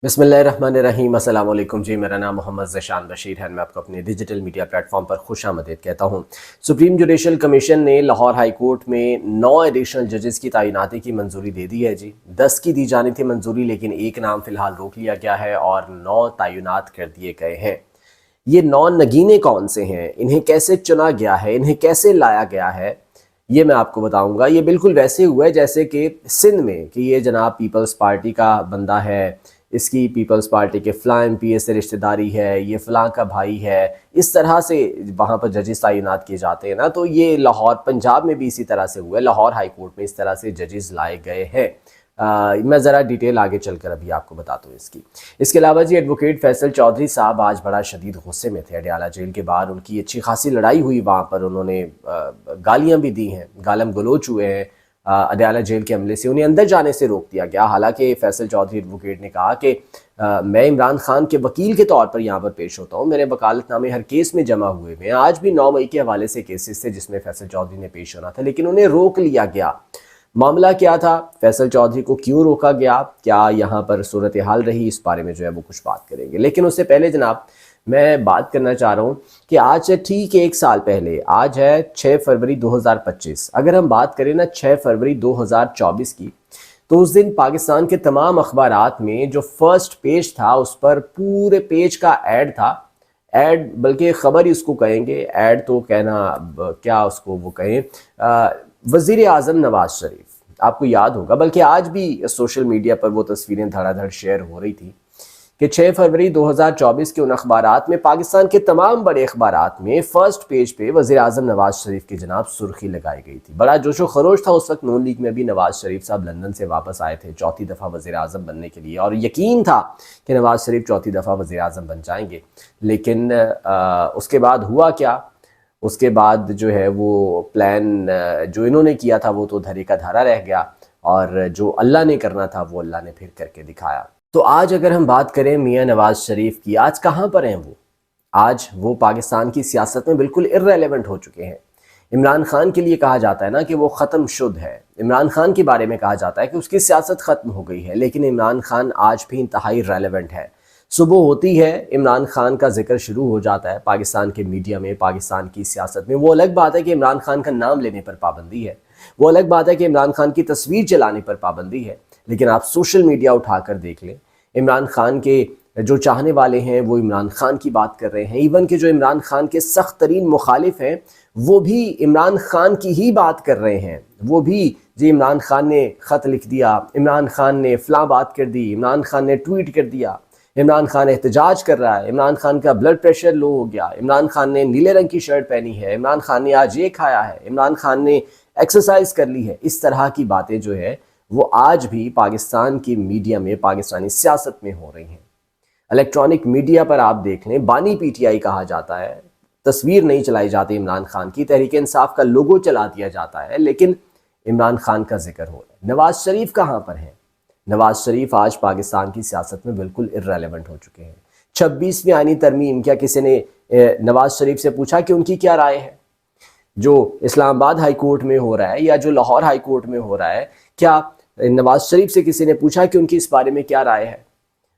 बिस्मिल्लाहिर्रहमानिर्रहीम। अस्सलाम वालेकुम जी, मेरा नाम मोहम्मद ज़शान बशीर है। मैं आपको अपने डिजिटल मीडिया प्लेटफॉर्म पर खुश आमदीद कहता हूँ। सुप्रीम जुडिशल कमीशन ने लाहौर हाई कोर्ट में 9 एडिशनल जजेस की तैनाती की मंजूरी दे दी है जी। 10 की दी जानी थी मंजूरी, लेकिन एक नाम फ़िलहाल रोक लिया गया है और 9 तैनात कर दिए गए हैं। ये 9 नगीने कौन से हैं, इन्हें कैसे चुना गया है, इन्हें कैसे लाया गया है, ये मैं आपको बताऊंगा। ये बिल्कुल वैसे हुआ है जैसे कि सिंध में कि ये जनाब पीपल्स पार्टी का बंदा है, इसकी पीपल्स पार्टी के फ़लाँ एमपी से रिश्तेदारी है, ये फ़लाँ का भाई है। इस तरह से वहाँ पर जजेस तैनात किए जाते हैं ना। तो ये लाहौर पंजाब में भी इसी तरह से हुआ है। लाहौर हाई कोर्ट में इस तरह से जजेस लाए गए हैं। मैं ज़रा डिटेल आगे चलकर अभी आपको बताता हूँ इसकी। इसके अलावा जी एडवोकेट फैसल चौधरी साहब आज बड़ा शदीद गुस्से में थे। अडयाला जेल के बाहर उनकी अच्छी खासी लड़ाई हुई, वहाँ पर उन्होंने गालियाँ भी दी हैं, गालम गलोच हुए हैं। अडयाला जेल के अमले से उन्हें अंदर जाने से रोक दिया गया। हालांकि फैसल चौधरी एडवोकेट ने कहा कि मैं इमरान खान के वकील के तौर पर यहाँ पर पेश होता हूँ, मेरे वकालतनामे हर केस में जमा हुए हैं। आज भी 9 मई के हवाले से केसेस थे जिसमें फैसल चौधरी ने पेश होना था, लेकिन उन्हें रोक लिया गया। मामला क्या था, फैसल चौधरी को क्यों रोका गया, क्या यहाँ पर सूरत हाल रही, इस बारे में जो है वो कुछ बात करेंगे। लेकिन उससे पहले जनाब मैं बात करना चाह रहा हूँ कि आज से ठीक 1 साल पहले, आज है 6 फरवरी 2025, अगर हम बात करें ना 6 फरवरी 2024 की, तो उस दिन पाकिस्तान के तमाम अखबारात में जो फर्स्ट पेज था उस पर पूरे पेज का ऐड था। ऐड बल्कि खबर ही उसको कहेंगे, ऐड तो कहना क्या उसको वो कहें, वज़ीर आज़म नवाज शरीफ। आपको याद होगा, बल्कि आज भी सोशल मीडिया पर वो तस्वीरें धड़ाधड़ शेयर हो रही थी कि 6 फरवरी 2024 के उन अखबारात में, पाकिस्तान के तमाम बड़े अखबारात में फर्स्ट पेज पे वज़ीर आज़म नवाज शरीफ की जनाब सुर्खी लगाई गई थी। बड़ा जोशो खरोश था उस वक्त। नून लीग में भी नवाज शरीफ साहब लंदन से वापस आए थे चौथी दफ़ा वज़ीर आज़म बनने के लिए, और यकीन था कि नवाज शरीफ चौथी दफ़ा वज़ीर आज़म बन जाएंगे। लेकिन उसके बाद हुआ क्या, उसके बाद जो है वो प्लान जो इन्होंने किया था वो तो धरे का धरा रह गया, और जो अल्लाह ने करना था वो अल्लाह ने फिर करके दिखाया। तो आज अगर हम बात करें मियां नवाज शरीफ की, आज कहाँ पर हैं वो? आज वो पाकिस्तान की सियासत में बिल्कुल इर्रेलेवेंट हो चुके हैं। इमरान खान के लिए कहा जाता है ना कि वो ख़त्म शुद है। इमरान खान के बारे में कहा जाता है कि उसकी सियासत ख़त्म हो गई है, लेकिन इमरान खान आज भी इंतहाई रेलेवेंट है। सुबह होती है, इमरान खान का जिक्र शुरू हो जाता है पाकिस्तान के मीडिया में, पाकिस्तान की सियासत में। वो अलग बात है कि इमरान खान का नाम लेने पर पाबंदी है, वो अलग बात है कि इमरान खान की तस्वीर चलाने पर पाबंदी है, लेकिन आप सोशल मीडिया उठाकर देख लें, इमरान खान के जो चाहने वाले हैं वो इमरान खान की बात कर रहे हैं। इवन के जो इमरान खान के सख्त तरीन मुखालिफ हैं वो भी इमरान खान की ही बात कर रहे हैं। वो भी जी इमरान खान ने ख़त लिख दिया, इमरान खान ने फ़लाँ बात कर दी, इमरान खान ने ट्वीट कर दिया, इमरान खान एहतजाज कर रहा है, इमरान खान का ब्लड प्रेशर लो हो गया, इमरान खान ने नीले रंग की शर्ट पहनी है, इमरान खान ने आज ये खाया है, इमरान खान ने एक्सरसाइज कर ली है। इस तरह की बातें जो है वो आज भी पाकिस्तान की मीडिया में, पाकिस्तानी सियासत में हो रही हैं। इलेक्ट्रॉनिक मीडिया पर आप देख लें, बानी पीटीआई कहा जाता है, तस्वीर नहीं चलाई जाती इमरान खान की, तहरीक इंसाफ का लोगो चला दिया जाता है, लेकिन इमरान खान का जिक्र हो रहा है। नवाज शरीफ कहाँ पर हैं? नवाज शरीफ आज पाकिस्तान की सियासत में बिल्कुल इर्रेलेवेंट हो चुके हैं। 26वीं आईनी तरमीम, क्या किसी ने नवाज शरीफ से पूछा कि उनकी क्या राय है? जो इस्लामाबाद हाई कोर्ट में हो रहा है या जो लाहौर हाई कोर्ट में हो रहा है, क्या नवाज शरीफ से किसी ने पूछा कि उनकी इस बारे में क्या राय है?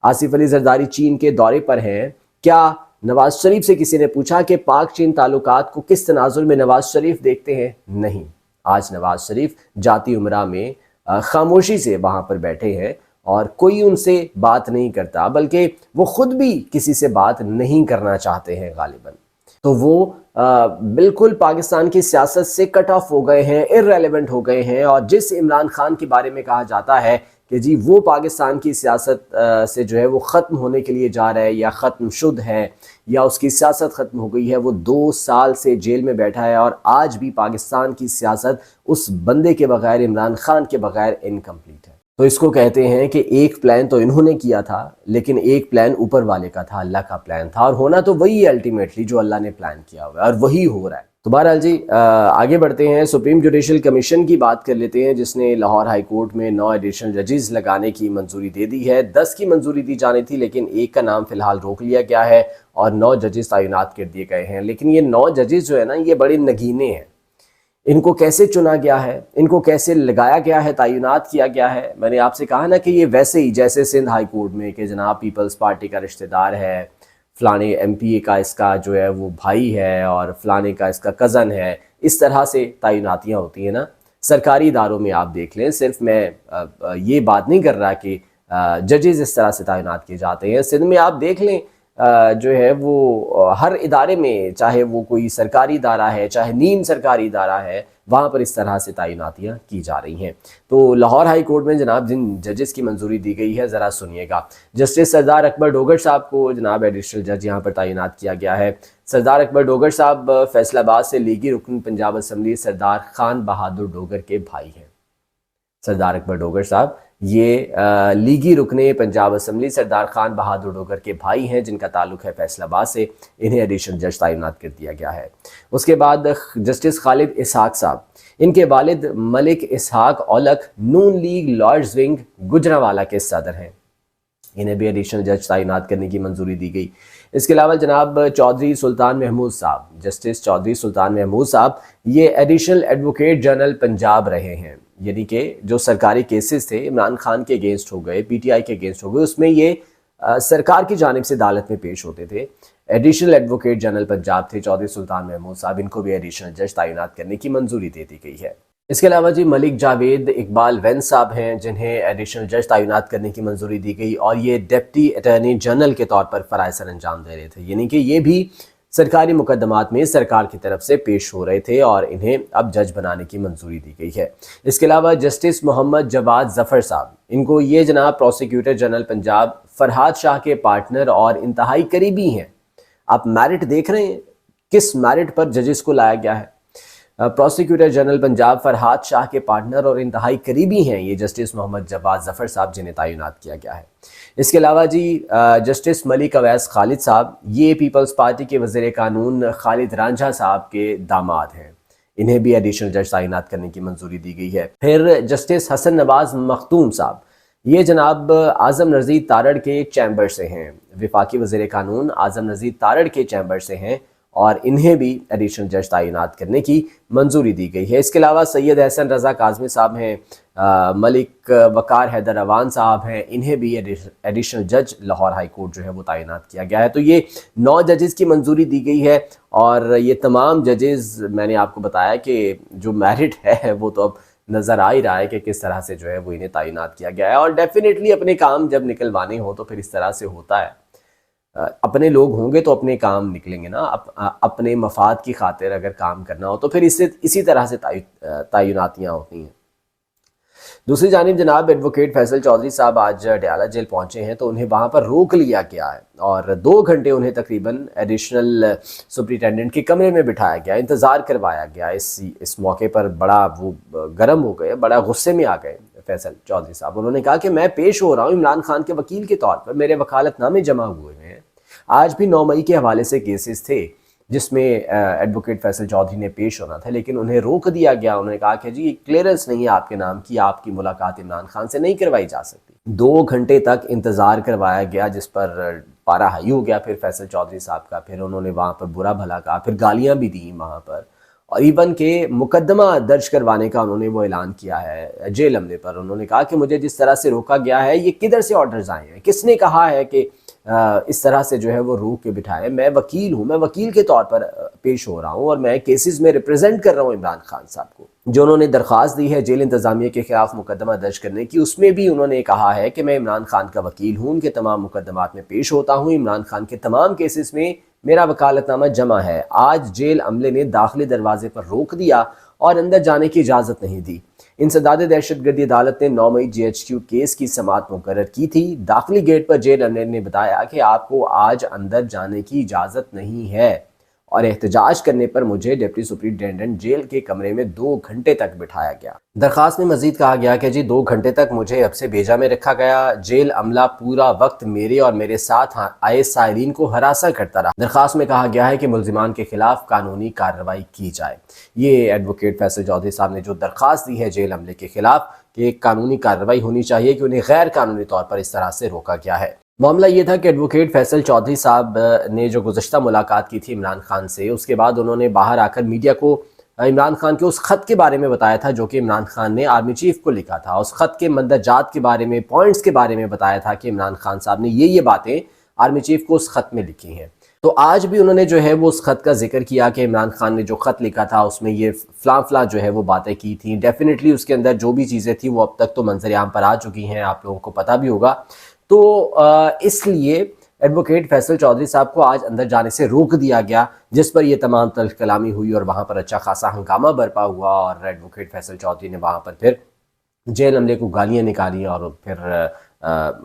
आसिफ अली जरदारी चीन के दौरे पर हैं, क्या नवाज शरीफ से किसी ने पूछा कि पाक चीन ताल्लुकात को किस तनाजुर में नवाज शरीफ देखते हैं? नहीं। आज नवाज शरीफ जाती उमरा में खामोशी से वहाँ पर बैठे हैं और कोई उनसे बात नहीं करता, बल्कि वो खुद भी किसी से बात नहीं करना चाहते हैं गालिबन। तो वो बिल्कुल पाकिस्तान की सियासत से कट ऑफ हो गए हैं, इर्रेलेवेंट हो गए हैं। और जिस इमरान खान के बारे में कहा जाता है कि जी वो पाकिस्तान की सियासत से जो है वो ख़त्म होने के लिए जा रहा है या ख़त्म शुद है या उसकी सियासत ख़त्म हो गई है, वो 2 साल से जेल में बैठा है और आज भी पाकिस्तान की सियासत उस बंदे के बगैर, इमरान खान के बगैर इनकम्प्लीट है। तो इसको कहते हैं कि एक प्लान तो इन्होंने किया था, लेकिन एक प्लान ऊपर वाले का था, अल्लाह का प्लान था, और होना तो वही है अल्टीमेटली जो अल्लाह ने प्लान किया हुआ है, और वही हो रहा है। तो बहरहाल जी आगे बढ़ते हैं। सुप्रीम जुडिशल कमीशन की बात कर लेते हैं, जिसने लाहौर हाई कोर्ट में 9 एडिशनल जजेस लगाने की मंजूरी दे दी है। 10 की मंजूरी दी जानी थी, लेकिन एक का नाम फ़िलहाल रोक लिया गया है और 9 जजेस तैनात कर दिए गए हैं। लेकिन ये 9 जजेस जो है ना, ये बड़े नगीने हैं। इनको कैसे चुना गया है, इनको कैसे लगाया गया है, तैनात किया गया है। मैंने आपसे कहा ना कि ये वैसे ही जैसे सिंध हाई कोर्ट में कि जनाब पीपल्स पार्टी का रिश्तेदार है, फलाने एमपीए का इसका जो है वो भाई है और फलाने का इसका कज़न है, इस तरह से तैनातियाँ होती हैं ना। सरकारी इदारों में आप देख लें, सिर्फ मैं ये बात नहीं कर रहा कि जजेस इस तरह से तैनात किए जाते हैं। सिंध में आप देख लें जो है वो हर इदारे में, चाहे वो कोई सरकारी इदारा है चाहे नीम सरकारी इदारा है, वहाँ पर इस तरह से तैनातियाँ की जा रही हैं। तो लाहौर हाई कोर्ट में जनाब जिन जजेस की मंजूरी दी गई है, ज़रा सुनिएगा। जस्टिस सरदार अकबर डोगर साहब को जनाब एडिशनल जज यहाँ पर तैनात किया गया है। सरदार अकबर डोगर साहब फैसलाबाद से लीगी रुकन पंजाब असम्बली सरदार खान बहादुर डोगर के भाई हैं। सरदार अकबर डोगर साहब ये लीगी रुकने पंजाब असम्बली सरदार खान बहादुर डोगर के भाई हैं, जिनका ताल्लुक है फैसलाबाद से। इन्हें एडिशनल जज तैनात कर दिया गया है। उसके बाद जस्टिस खालिद इसहाक साहब, इनके वालिद मलिक इसहाक औलख नून लीग लॉर्ड्स विंग गुजरांवाला के सदर हैं। इन्हें भी एडिशनल जज तैनात करने की मंजूरी दी गई। इसके अलावा जनाब चौधरी सुल्तान महमूद साहब, जस्टिस चौधरी सुल्तान महमूद साहब ये एडिशनल एडवोकेट जनरल पंजाब रहे हैं। यानी कि जो सरकारी केसेस थे इमरान खान के अगेंस्ट हो गए, पीटीआई के अगेंस्ट हो गए, उसमें ये सरकार की जानिब से अदालत में पेश होते थे। एडिशनल एडवोकेट जनरल पंजाब थे चौधरी सुल्तान महमूद साहब, इनको भी एडिशनल जज तैनात करने की मंजूरी दे दी गई है। इसके अलावा जी मलिक जावेद इकबाल वैन साहब हैं, जिन्हें एडिशनल जज तैनात करने की मंजूरी दी गई, और ये डिप्टी अटॉर्नी जनरल के तौर पर फ़राइज़ सर अंजाम दे रहे थे। यानी कि ये भी सरकारी मुकदमात में सरकार की तरफ से पेश हो रहे थे और इन्हें अब जज बनाने की मंजूरी दी गई है। इसके अलावा जस्टिस मोहम्मद जवाद ज़फ़र साहब, इनको ये जनाब प्रोसिक्यूटर जनरल पंजाब फरहाद शाह के पार्टनर और इंतहाई करीबी हैं। आप मेरिट देख रहे हैं, किस मेरिट पर जजेस को लाया गया है। प्रोसिक्यूटर जनरल पंजाब फरहाद शाह के पार्टनर और इंतहाई करीबी हैं ये जस्टिस मोहम्मद जवाद ज़फ़र साहब, जिन्हें तैनात किया गया है। इसके अलावा जी जस्टिस मलिक अवैस खालिद साहब, ये पीपल्स पार्टी के वज़ीर कानून खालिद रांझा साहब के दामाद हैं। इन्हें भी एडिशनल जज तैनात करने की मंजूरी दी गई है। फिर जस्टिस हसन नवाज मखदूम साहब, ये जनाब आज़म रज़ीद तारड़ के चैम्बर से हैं, वफाकी वज़ीर कानून आज़म रज़ीद तारड़ के चैम्बर से हैं, और इन्हें भी एडिशनल जज तैनात करने की मंजूरी दी गई है। इसके अलावा सैयद एहसन रज़ा काज़मी साहब हैं, मलिक वकार हैदर अवान साहब हैं, इन्हें भी एडिशनल जज लाहौर हाई कोर्ट जो है वो तैनात किया गया है। तो ये 9 जजेस की मंजूरी दी गई है, और ये तमाम जजेस, मैंने आपको बताया कि जो मेरिट है वो तो अब नज़र आ ही रहा है कि किस तरह से जो है वो इन्हें तैनात किया गया है। और डेफिनेटली अपने काम जब निकलवाने हो तो फिर इस तरह से होता है। अपने लोग होंगे तो अपने काम निकलेंगे ना। अपने मफाद की खातिर अगर काम करना हो तो फिर इसी तरह से तैनातियाँ होती हैं। दूसरी जानिब जनाब एडवोकेट फैसल चौधरी साहब आज डयाला जेल पहुंचे हैं, तो उन्हें वहां पर रोक लिया गया है और 2 घंटे उन्हें तकरीबन एडिशनल सुपरिटेंडेंट के कमरे में बिठाया गया, इंतज़ार करवाया गया। इस मौके पर बड़ा वो गर्म हो गए, बड़ा गुस्से में आ गए फैसल चौधरी साहब। उन्होंने कहा कि मैं पेश हो रहा हूँ इमरान खान के वकील के तौर पर, मेरे वकालतनामे जमा हुए हैं। आज भी 9 मई के हवाले से केसेस थे जिसमें एडवोकेट फैसल चौधरी ने पेश होना था, लेकिन उन्हें रोक दिया गया। उन्होंने कहा कि जी क्लियरेंस नहीं है आपके नाम की, आपकी मुलाकात इमरान खान से नहीं करवाई जा सकती। 2 घंटे तक इंतज़ार करवाया गया, जिस पर पारा हाई हो गया फिर फैसल चौधरी साहब का। फिर उन्होंने वहाँ पर बुरा भला कहा, फिर गालियाँ भी दी वहाँ पर, और इवन के मुकदमा दर्ज करवाने का उन्होंने वो ऐलान किया है जेल अमले पर। उन्होंने कहा कि मुझे जिस तरह से रोका गया है, ये किधर से ऑर्डर्स आए हैं, किसने कहा है कि इस तरह से जो है वो रोक के बिठाए। मैं वकील हूँ, मैं वकील के तौर पर पेश हो रहा हूँ और मैं केसेस में रिप्रेजेंट कर रहा हूँ इमरान खान साहब को। जो उन्होंने दरख्वास्त दी है जेल इंतज़ामिया के खिलाफ मुकदमा दर्ज करने की, उसमें भी उन्होंने कहा है कि मैं इमरान खान का वकील हूँ, उनके तमाम मुकदमात में पेश होता हूँ, इमरान खान के तमाम केसेस में मेरा वकालतनामा जमा है। आज जेल अमले ने दाखिली दरवाजे पर रोक दिया और अंदर जाने की इजाज़त नहीं दी। इंसदाद दहशतगर्दी अदालत ने 9 मई GHQ केस की समाअत मुकर्रर की थी। दाखिली गेट पर जेल अमले ने बताया कि आपको आज अंदर जाने की इजाज़त नहीं है, और एहतजाज करने पर मुझे डिप्टी सुपरिटेंडेंट जेल के कमरे में 2 घंटे तक बिठाया गया। दरखास्त में मजीद कहा गया कि जी 2 घंटे तक मुझे अब से बेजा में रखा गया। जेल अमला पूरा वक्त मेरे और मेरे साथ आए साइरीन को हरासा करता रहा। दरखास्त में कहा गया है कि मुल्जिमान के खिलाफ कानूनी कार्रवाई की जाए। ये एडवोकेट फैसल चौधरी साहब ने जो दरखास्त दी है जेल अमले के खिलाफ कि कानूनी कार्रवाई होनी चाहिए कि उन्हें गैर कानूनी तौर पर इस तरह से रोका गया है। मामला ये था कि एडवोकेट फैसल चौधरी साहब ने जो गुज़श्ता मुलाकात की थी इमरान खान से, उसके बाद उन्होंने बाहर आकर मीडिया को عمران خان کے اس خط کے بارے میں بتایا تھا جو کہ عمران خان نے آرمی چیف کو لکھا تھا. اس خط کے مندرجات کے بارے میں، پوائنٹس کے بارے میں بتایا تھا کہ عمران خان صاحب نے یہ باتیں آرمی چیف کو اس خط میں لکھی ہیں. تو آج بھی انہوں نے جو ہے وہ اس خط کا ذکر کیا کہ عمران خان نے جو خط لکھا تھا اس میں یہ فلاں جو ہے وہ باتیں کی تھیں. ڈیفینیٹلی اس کے اندر جو بھی چیزیں تھیں وہ اب تک تو منظر عام پر آ چکی ہیں، آپ لوگوں کو پتہ بھی ہوگا. تو اس لیے ایڈوکیٹ فیصل چودھری صاحب کو آج اندر جانے سے روک دیا گیا، جس پر یہ تمام تلخ کلامی ہوئی اور وہاں پر اچھا خاصا ہنگامہ برپا ہوا، اور ایڈوکیٹ فیصل چودھری نے وہاں پر پھر جیل عملے کو گالیاں نکالی اور پھر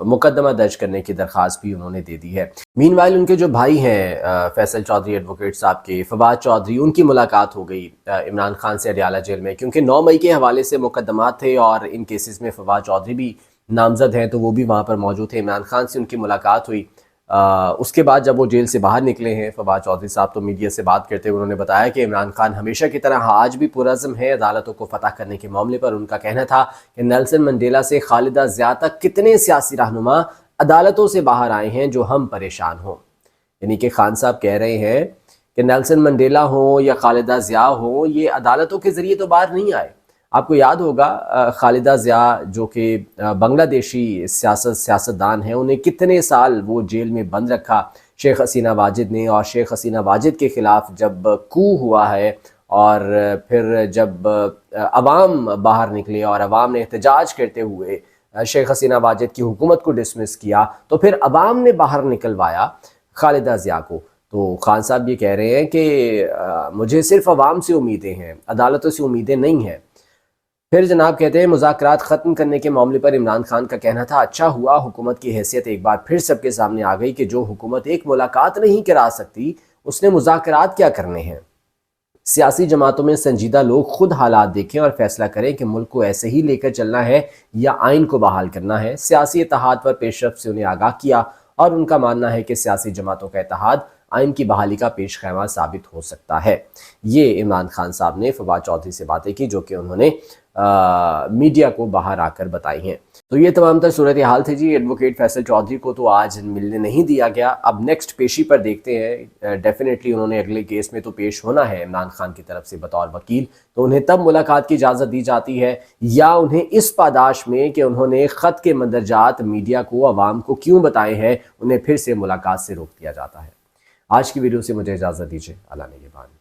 مقدمہ درج کرنے کی درخواست بھی انہوں نے دے دی ہے. مین وائل ان کے جو بھائی ہیں فیصل چودھری ایڈوکیٹ صاحب کے، فواد چودھری، ان کی ملاقات ہو گئی عمران خان سے اڈیالہ جیل میں، کیونکہ 9 مئی کے حوالے سے مقدمات تھے اور ان کیسز میں فواد چودھری بھی نامزد ہیں، تو وہ بھی وہاں پر موجود تھے. عمران خان سے ان کی ملاقات ہوئی. اس کے بعد جب وہ جیل سے باہر نکلے ہیں فواد چودھری صاحب، تو میڈیا سے بات کرتے ہوئے انہوں نے بتایا کہ عمران خان ہمیشہ کی طرح آج بھی پرعزم ہے عدالتوں کو فتح کرنے کے معاملے پر. ان کا کہنا تھا کہ نیلسن منڈیلا سے خالدہ ضیاء تک کتنے سیاسی رہنما عدالتوں سے باہر آئے ہیں جو ہم پریشان ہوں. یعنی کہ خان صاحب کہہ رہے ہیں کہ نیلسن منڈیلا ہوں یا خالدہ ضیاء ہوں، یہ عدالتوں کے ذریعے تو باہر نہیں آئے. آپ کو یاد ہوگا خالدہ ضیاء جو کہ بنگلہ دیشی سیاستدان ہیں، انہیں کتنے سال وہ جیل میں بند رکھا شیخ حسینہ واجد نے. اور شیخ حسینہ واجد کے خلاف جب کو ہوا ہے اور پھر جب عوام باہر نکلے اور عوام نے احتجاج کرتے ہوئے شیخ حسینہ واجد کی حکومت کو ڈسمس کیا، تو پھر عوام نے باہر نکلوایا خالدہ ضیاء کو. تو خان صاحب یہ کہہ رہے ہیں کہ مجھے صرف عوام سے امیدیں ہیں، عدالتوں سے امیدیں نہیں ہیں. پھر جناب کہتے ہیں مذاکرات ختم کرنے کے معاملے پر عمران خان کا کہنا تھا اچھا ہوا حکومت کی حیثیت ایک بار پھر سب کے سامنے آ گئی کہ جو حکومت ایک ملاقات نہیں کرا سکتی اس نے مذاکرات کیا کرنے ہیں. سیاسی جماعتوں میں سنجیدہ لوگ خود حالات دیکھیں اور فیصلہ کریں کہ ملک کو ایسے ہی لے کر چلنا ہے یا آئین کو بحال کرنا ہے. سیاسی اتحاد پر پیش رفت سے انہیں آگاہ کیا اور ان کا ماننا ہے کہ سیاسی جماعتوں کا اتحاد آئین کی بحالی کا پیش خیمہ ثابت ہو سکتا ہے. یہ عمران خان صاحب نے فواد چودھری سے باتیں کی جو کہ انہوں نے میڈیا کو باہر آ کر بتائی ہیں. تو یہ تمام تر صورتحال تھی جی. ایڈوکیٹ فیصل چودھری کو تو آج ملنے نہیں دیا گیا. اب نیکسٹ پیشی پر دیکھتے ہیں. ڈیفینیٹلی انہوں نے اگلے کیس میں تو پیش ہونا ہے عمران خان کی طرف سے بطور وکیل، تو انہیں تب ملاقات کی اجازت دی جاتی ہے یا انہیں اس پاداش میں کہ انہوں نے خط کے مندرجات میڈیا کو، عوام کو کیوں بتائے ہیں، انہیں پھر سے ملاقات سے روک دیا جاتا ہے. آج کی ویڈیو سے مجھے اجازت دیجیے. اللہ نگہبان.